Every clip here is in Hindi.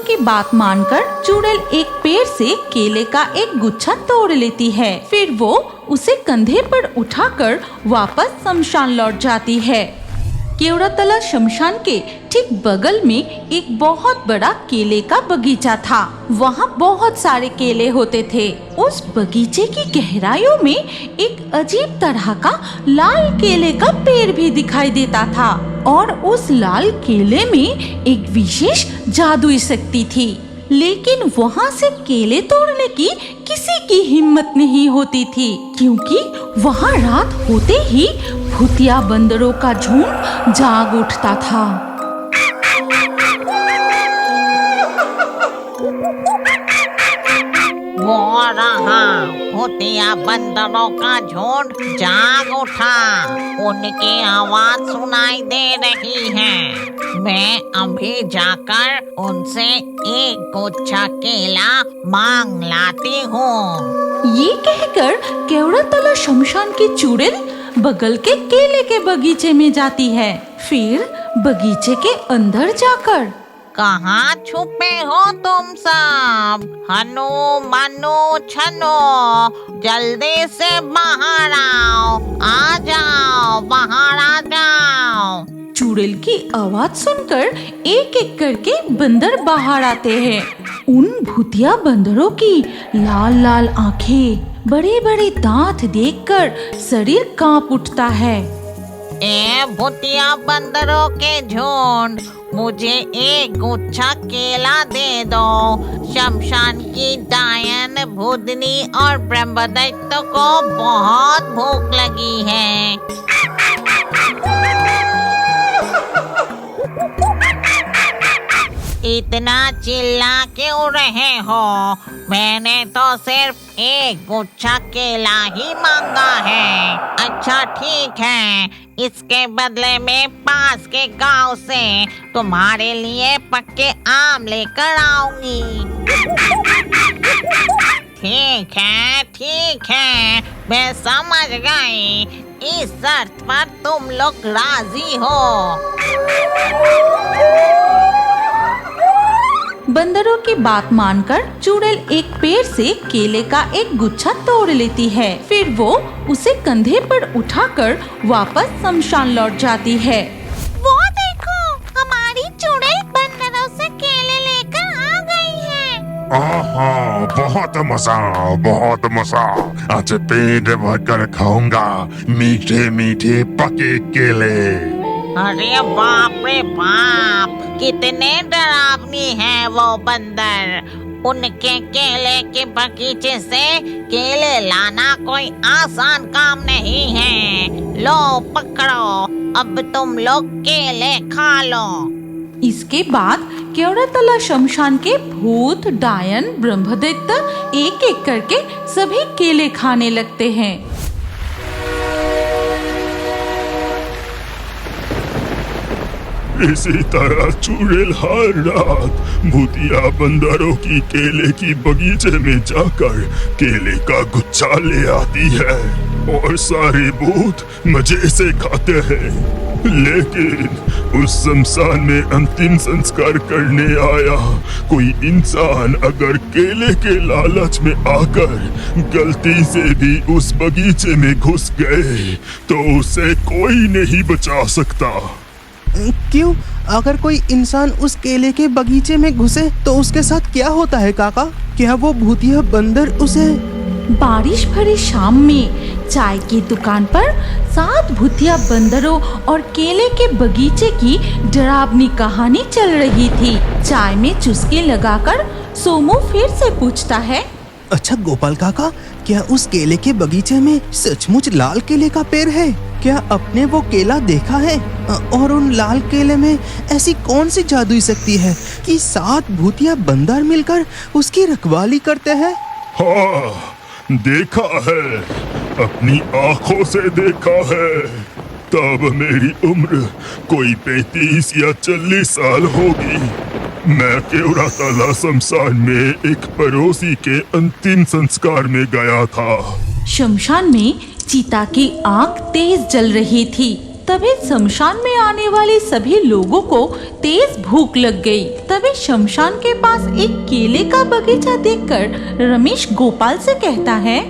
की बात मानकर चुड़ैल एक पेड़ से केले का एक गुच्छा तोड़ लेती है। फिर वो उसे कंधे पर उठाकर वापस शमशान लौट जाती है। केवड़ातला शमशान के ठीक बगल में एक बहुत बड़ा केले का बगीचा था। वहाँ बहुत सारे केले होते थे। उस बगीचे की गहराइयों में एक अजीब तरह का लाल केले का पेड़ भी दिखाई देता था और उस लाल केले में एक विशेष जादुई शक्ति थी। लेकिन वहाँ से केले तोड़ने की किसी की हिम्मत नहीं होती थी, क्योंकि वहाँ रात होते ही भूतिया बंदरों का झुंड जाग उठता था। वो रहा, भूतिया बंदरों का झुंड जाग उठा। उनकी आवाज सुनाई दे रही है। मैं अभी जाकर उनसे एक गुच्छा केला मांग लाती हूँ। ये कहकर केवड़ातला शमशान की चुड़ैल बगल के केले के बगीचे में जाती है। फिर बगीचे के अंदर जाकर, कहाँ छुपे हो तुम सब? हनु मनु छनु, जल्दी से बाहर आओ, आ जाओ, बाहर आ जाओ। चुड़ैल की आवाज सुनकर एक एक करके बंदर बाहर आते हैं। उन भूतिया बंदरों की लाल लाल आंखें, बड़े बड़े दांत देखकर शरीर कांप उठता है। ए भूतिया बंदरों के झुंड, मुझे एक गुच्छा केला दे दो। शमशान की डायन, भूतनी और ब्रह्मदैत्य को बहुत भूख लगी है। इतना चिल्ला क्यों रहे हो? मैंने तो सिर्फ एक गुच्छा केला ही मांगा है। अच्छा ठीक है, इसके बदले में पास के गांव से तुम्हारे लिए पक्के आम लेकर आऊंगी। ठीक है, मैं समझ गई। इस शर्त पर तुम लोग राजी हो? बंदरों की बात मानकर चुड़ैल एक पेड़ से केले का एक गुच्छा तोड़ लेती है। फिर वो उसे कंधे पर उठाकर वापस शमशान लौट जाती है। वो देखो, हमारी चुड़ैल बंदरों से केले लेकर आ गई है। आहा, बहुत मजा। आज पेट भरकर खाऊंगा मीठे मीठे पके केले। अरे बाप रे बाप, कितने डरावनी है वो बंदर। उनके केले के बगीचे से केले लाना कोई आसान काम नहीं है। लो पकड़ो, अब तुम लोग केले खा लो। इसके बाद केवड़ातला शमशान के भूत, डायन, ब्रह्मदैत्य एक एक करके सभी केले खाने लगते हैं। इसी तरह चुड़ैल हर रात भूतिया बंदरों की केले की बगीचे में जाकर केले का गुच्छा ले आती है और सारे भूत मजे से खाते हैं। लेकिन उस शमशान में अंतिम संस्कार करने आया कोई इंसान अगर केले के लालच में आकर गलती से भी उस बगीचे में घुस गए तो उसे कोई नहीं बचा सकता। क्यों? अगर कोई इंसान उस केले के बगीचे में घुसे तो उसके साथ क्या होता है काका? क्या वो भूतिया बंदर उसे? बारिश भरी शाम में चाय की दुकान पर 7 भूतिया बंदरों और केले के बगीचे की डरावनी कहानी चल रही थी। चाय में चुस्की लगाकर सोमू फिर से पूछता है, अच्छा गोपाल काका, क्या उस केले के बगीचे में सचमुच लाल केले का पेड़ है? क्या आपने वो केला देखा है? और उन लाल केले में ऐसी कौन सी जादुई शक्ति है कि 7 भूतिया बंदर मिलकर उसकी रखवाली करते हैं? हाँ, देखा है, अपनी आंखों से देखा है। तब मेरी उम्र कोई 35 या 40 साल होगी। मैं केवड़ातला शमशान में एक पड़ोसी के अंतिम संस्कार में गया था। शमशान में चिता की आग तेज जल रही थी। तभी शमशान में आने वाले सभी लोगों को तेज भूख लग गई। तभी शमशान के पास एक केले का बगीचा देखकर रमेश गोपाल से कहता है,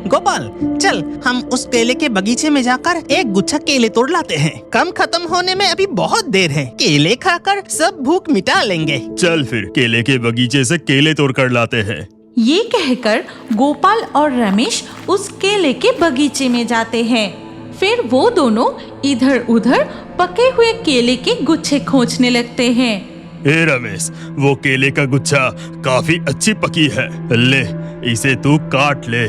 गोपाल, चल हम उस केले के बगीचे में जाकर एक गुच्छा केले तोड़ लाते हैं। काम खत्म होने में अभी बहुत देर है। केले खाकर सब भूख मिटा लेंगे। चल फिर केले के बगीचे से केले तोड़ कर लाते हैं। ये कहकर गोपाल और रमेश उस केले के बगीचे में जाते हैं। फिर वो दोनों इधर उधर पके हुए केले के गुच्छे खोजने लगते हैं। ए रमेश, वो केले का गुच्छा काफी अच्छी पकी है, ले इसे तू काट ले।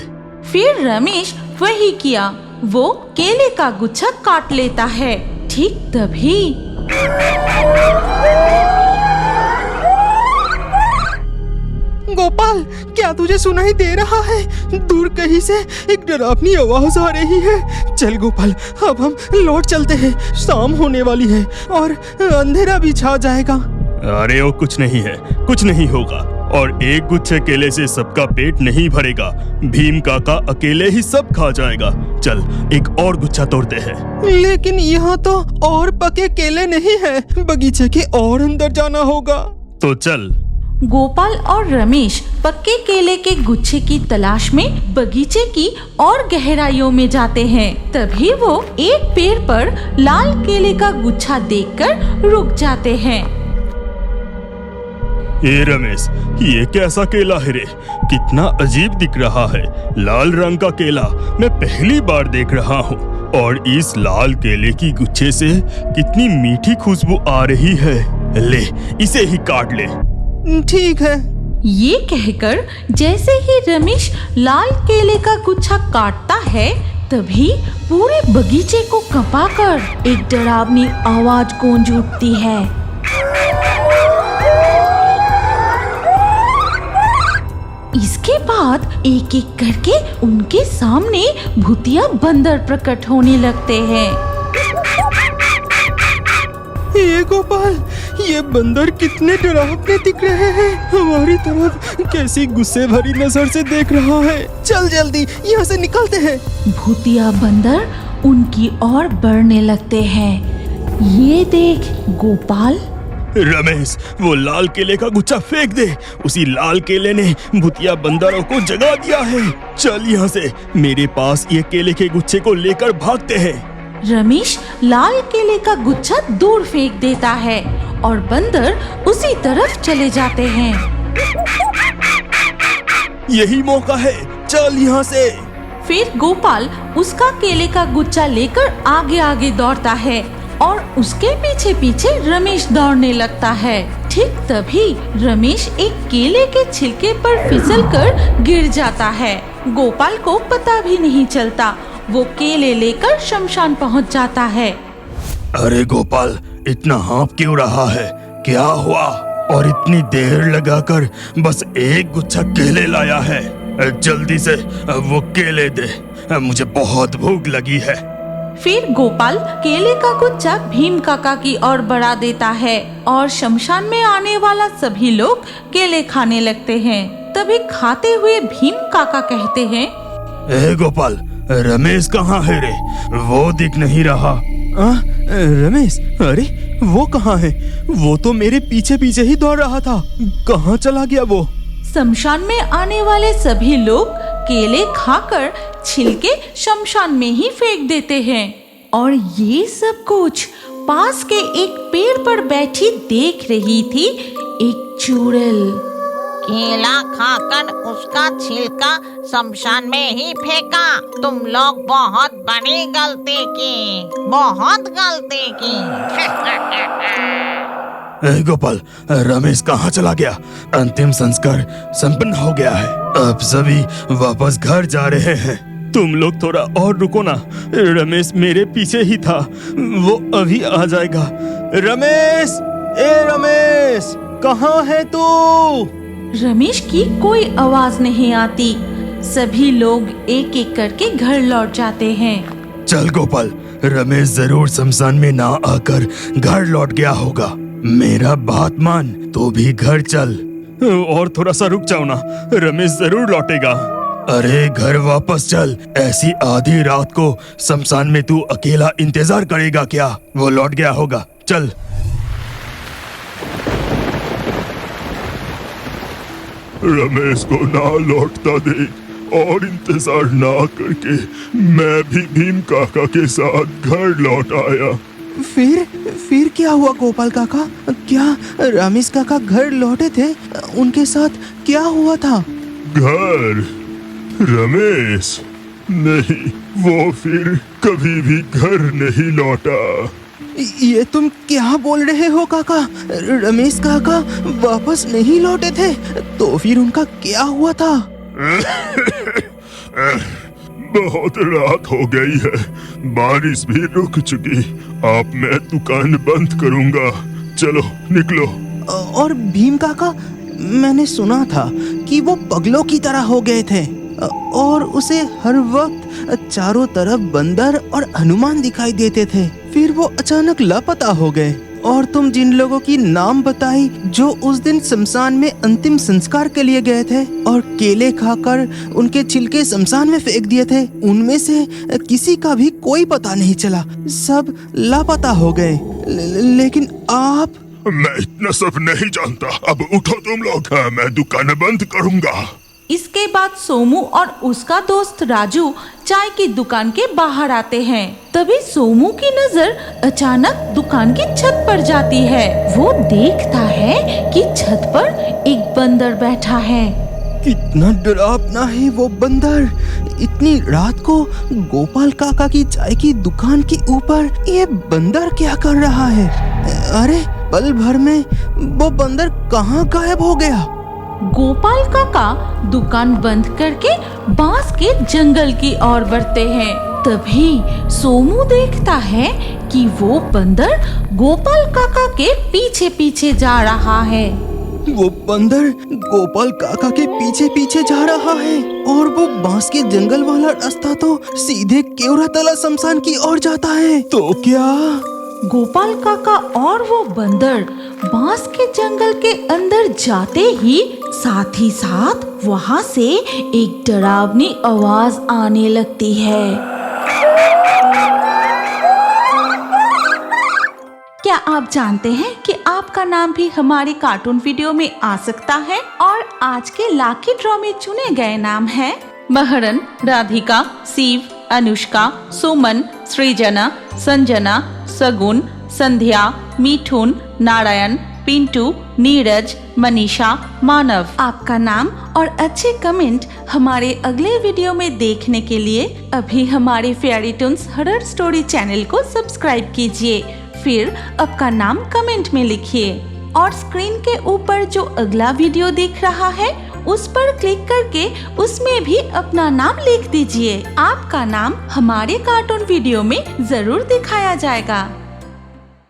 फिर रमेश वही किया, वो केले का गुच्छा काट लेता है। ठीक तभी गोपाल, क्या तुझे सुनाई दे रहा है? दूर कहीं से एक डरावनी आवाज आ रही है। चल गोपाल, अब हम लौट चलते हैं। शाम होने वाली है और अंधेरा भी छा जाएगा। अरे वो कुछ नहीं है, कुछ नहीं होगा। और एक गुच्छे केले से सबका पेट नहीं भरेगा। भीम काका अकेले ही सब खा जाएगा। चल एक और गुच्छा तोड़ते हैं। लेकिन यहाँ तो और पके केले नहीं है, बगीचे के और अंदर जाना होगा। तो चल। गोपाल और रमेश पक्के केले के गुच्छे की तलाश में बगीचे की और गहराइयों में जाते हैं। तभी वो एक पेड़ पर लाल केले का गुच्छा देखकर रुक जाते हैं। ए रमेश, ये कैसा केला है रे? कितना अजीब दिख रहा है। लाल रंग का केला मैं पहली बार देख रहा हूँ। और इस लाल केले की गुच्छे से कितनी मीठी खुशबू आ रही है। ले इसे ही काट ले। ठीक है। ये कहकर जैसे ही रमेश लाल केले का गुच्छा काटता है, तभी पूरे बगीचे को कंपाकर एक डरावनी आवाज गूंज उठती है। इसके बाद एक एक करके उनके सामने भूतिया बंदर प्रकट होने लगते हैं। ये गोपाल, ये बंदर कितने डरावने दिख रहे हैं। हमारी तरफ कैसी गुस्से भरी नजर से देख रहा है। चल जल्दी यहाँ से निकलते हैं। भूतिया बंदर उनकी ओर बढ़ने लगते हैं। ये देख गोपाल। रमेश, वो लाल केले का गुच्छा फेंक दे। उसी लाल केले ने भूतिया बंदरों को जगा दिया है। चल यहाँ से, मेरे पास ये केले के गुच्छे को लेकर भागते हैं। रमेश लाल केले का गुच्छा दूर फेंक देता है और बंदर उसी तरफ चले जाते हैं। यही मौका है, चल यहाँ से। फिर गोपाल उसका केले का गुच्छा लेकर आगे आगे दौड़ता है और उसके पीछे पीछे रमेश दौड़ने लगता है। ठीक तभी रमेश एक केले के छिलके पर फिसलकर गिर जाता है। गोपाल को पता भी नहीं चलता। वो केले लेकर शमशान पहुंच जाता है। अरे गोपाल, इतना हाँफ क्यों रहा है? क्या हुआ? और इतनी देर लगाकर बस एक गुच्छा केले लाया है। जल्दी से वो केले दे, मुझे बहुत भूख लगी है। फिर गोपाल केले का गुच्छा भीम काका की ओर बढ़ा देता है और शमशान में आने वाला सभी लोग केले खाने लगते हैं। तभी खाते हुए भीम काका कहते हैं, ए गोपाल, रमेश कहाँ है रे? वो दिख नहीं रहा। रमेश? अरे वो कहाँ है? वो तो मेरे पीछे पीछे ही दौड़ रहा था। कहाँ चला गया वो? शमशान में आने वाले सभी लोग केले खाकर छिलके शमशान में ही फेंक देते हैं। और ये सब कुछ पास के एक पेड़ पर बैठी देख रही थी एक चुड़ैल। केला खाकर उसका छिलका शमशान में ही फेंका। तुम लोग बहुत बड़ी गलती की, बहुत गलती की। ए गोपाल, रमेश कहाँ चला गया? अंतिम संस्कार संपन्न हो गया है। अब सभी वापस घर जा रहे हैं। तुम लोग थोड़ा और रुको ना। रमेश मेरे पीछे ही था, वो अभी आ जाएगा। रमेश, ए रमेश, कहाँ है तू? रमेश की कोई आवाज नहीं आती। सभी लोग एक एक करके घर लौट जाते हैं। चल गोपाल, रमेश जरूर शमशान में ना आकर घर लौट गया होगा। मेरा बात मान, तो भी घर चल। और थोड़ा सा रुक जाओ ना, रमेश जरूर लौटेगा। अरे घर वापस चल। ऐसी आधी रात को शमशान में तू अकेला इंतजार करेगा क्या? वो लौट गया होगा, चल। रमेश को ना लौटता देख और इंतजार ना करके मैं भी भीम काका के साथ घर लौट आया। फिर क्या हुआ गोपाल काका? क्या रमेश काका घर लौटे थे? उनके साथ क्या हुआ था? घर? रमेश नहीं, वो फिर कभी भी घर नहीं लौटा। ये तुम क्या बोल रहे हो काका? रमेश काका वापस नहीं लौटे थे? तो फिर उनका क्या हुआ था? बहुत रात हो गई है, बारिश भी रुक चुकी। अब मैं दुकान बंद करूंगा, चलो निकलो। और भीम काका, मैंने सुना था कि वो पगलों की तरह हो गए थे और उसे हर वक्त चारों तरफ बंदर और हनुमान दिखाई देते थे। फिर वो अचानक लापता हो गए। और तुम जिन लोगों की नाम बताई जो उस दिन शमशान में अंतिम संस्कार के लिए गए थे और केले खाकर उनके छिलके शमशान में फेंक दिए थे, उनमें से किसी का भी कोई पता नहीं चला। सब लापता हो गए। लेकिन आप? मैं इतना सब नहीं जानता। अब उठो तुम लोग, मैं दुकान बंद करूंगा। इसके बाद सोमू और उसका दोस्त राजू चाय की दुकान के बाहर आते हैं। तभी सोमू की नजर अचानक दुकान की छत पर जाती है। वो देखता है कि छत पर एक बंदर बैठा है। कितना डरावना है वो बंदर। इतनी रात को गोपाल काका की चाय की दुकान के ऊपर ये बंदर क्या कर रहा है? अरे पल भर में वो बंदर कहाँ गायब हो गया? गोपाल काका दुकान बंद करके बांस के जंगल की ओर बढ़ते हैं। तभी सोमू देखता है कि वो बंदर गोपाल काका के पीछे पीछे जा रहा है। वो बंदर गोपाल काका के पीछे पीछे जा रहा है और वो बांस के जंगल वाला रास्ता तो सीधे केवरातला शमशान की ओर जाता है। तो क्या गोपाल काका और वो बंदर बांस के जंगल के अंदर जाते ही साथ ही साथ वहाँ से एक डरावनी आवाज आने लगती है। क्या आप जानते हैं कि आपका नाम भी हमारे कार्टून वीडियो में आ सकता है? और आज के लाकी ड्रॉ में चुने गए नाम हैं महरन, राधिका, शिव, अनुष्का, सुमन, सृजना, संजना, सगुन, संध्या, मिठुन, नारायण, पिंटू, नीरज, मनीषा, मानव। आपका नाम और अच्छे कमेंट हमारे अगले वीडियो में देखने के लिए अभी हमारे fairy Toons horror story channel को सब्सक्राइब कीजिए। फिर आपका नाम कमेंट में लिखिए और स्क्रीन के ऊपर जो अगला वीडियो दिख रहा है उस पर क्लिक करके उसमें भी अपना नाम लिख दीजिए। आपका नाम हमारे कार्टून वीडियो में जरूर दिखाया जाएगा।